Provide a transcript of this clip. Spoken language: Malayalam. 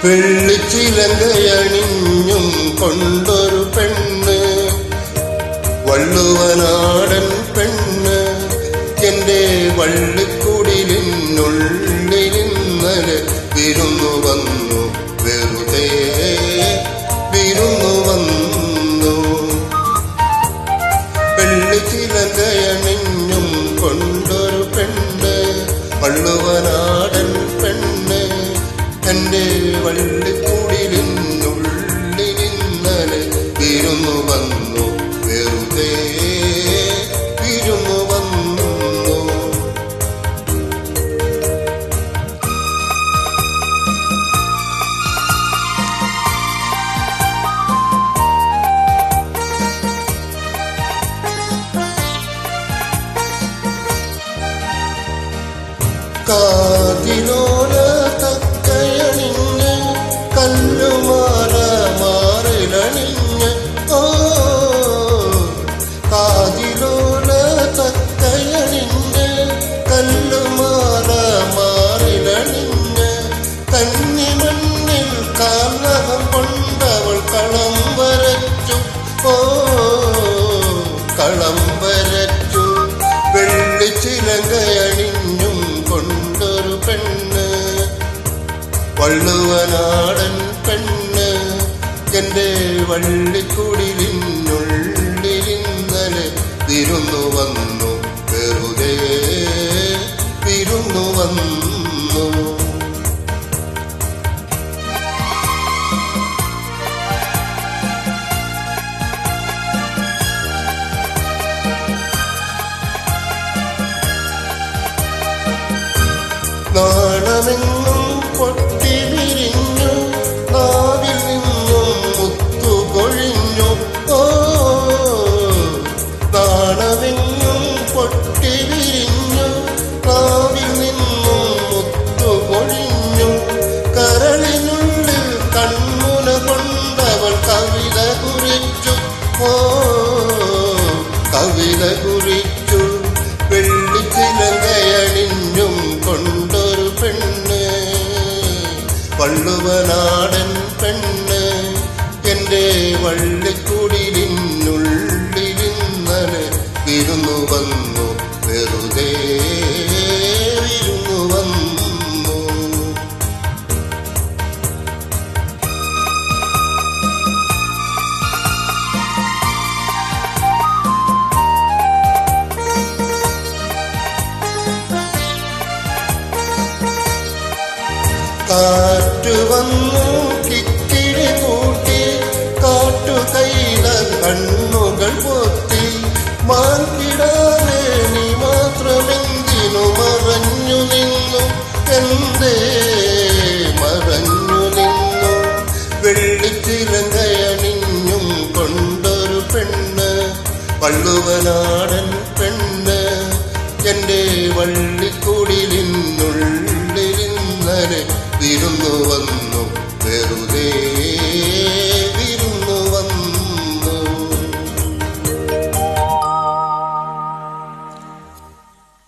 വെള്ളിച്ചിലങ്കയണിഞ്ഞും കൊണ്ടൊരു പെണ്ണ്, വള്ളുവനാടൻ പെണ്ണ്, എന്റെ വള്ളിക്കുടിലിനുള്ളിലിന്നലെ വിരുന്നു വന്നു, വെറുതെ വിരുന്നു വന്നു. വെള്ളിച്ചിലങ്കയണിഞ്ഞും കൊണ്ടൊരു പെണ്ണ്, വള്ളുവനാടൻ പെണ്ണ്, എന്റെ വള്ളിക്കുടിലിനുള്ളിലിന്നലെ വിരുന്നു വന്നു, വെറുതെ വിരുന്നു വന്നു. കാതിലോല തക്കയണിഞ്ഞ് കല്ലുമാല മാറിലണിഞ്ഞ്, ഓ കാതിലോല തക്കയണിഞ്ഞ് കല്ലുമാല മാറിലണിഞ്ഞ്, കന്നിമണ്ണിൽ കാർണകം കൊണ്ടവൾ കളം വരച്ചു, ഓ കളം വരച്ചു. വെള്ളിച്ചിലങ്കയണിഞ്ഞും കൊണ്ടൊരു പെണ്ണ്, വള്ളുവനാടൻ പെണ്ണ്, എന്റെ വള്ളിക്കുടിലിനുള്ളിലിന്നലെ വിരുന്നു വന്നു, വെറുതെ വിരുന്നു വന്നു. നാണമെങ്ങും പൊട്ടി വിരിഞ്ഞു, നാവിൽ നിന്നും മുത്തുകൊഴിഞ്ഞു, ഓ നാണമെങ്ങും പൊട്ടി വിരിഞ്ഞു, നാവിൽ നിന്നും മുത്തുകൊഴിഞ്ഞു. കരളിനുള്ളിൽ കൺമുന കൊണ്ടവൾ കവിത കുറിച്ചു, ഓ കവിത കുറിച്ചു. വെള്ളിച്ചിലങ്കയണിഞ്ഞും കൊണ്ടൊരു പെണ്ണ്, വള്ളുവനാടൻ പെണ്ണ്, എന്റെ വള്ളിക്കുടിലിനുള്ളിലിന്നലെ വിരുന്നു വന്നു, വെറുതെ വിരുന്നു വന്നു. കാറ്റു വന്നു കിക്കിളി കൂട്ടി, കാട്ടുകൈല കണ്ണുകൾ പൊത്തി, മാൻകിടാതെ നീ മാത്രമെന്തിനു മറഞ്ഞു നിന്നു, എന്തേ മറഞ്ഞു നിന്നു. വെള്ളിച്ചിലങ്കയണിഞ്ഞും കൊണ്ടൊരു പെണ്ണ്, വള്ളുവനാടൻ പെണ്ണ്, എന്റെ വള്ളിക്കുടിലിനുള്ളിലിന്നലെ വിരുന്നു വന്നു,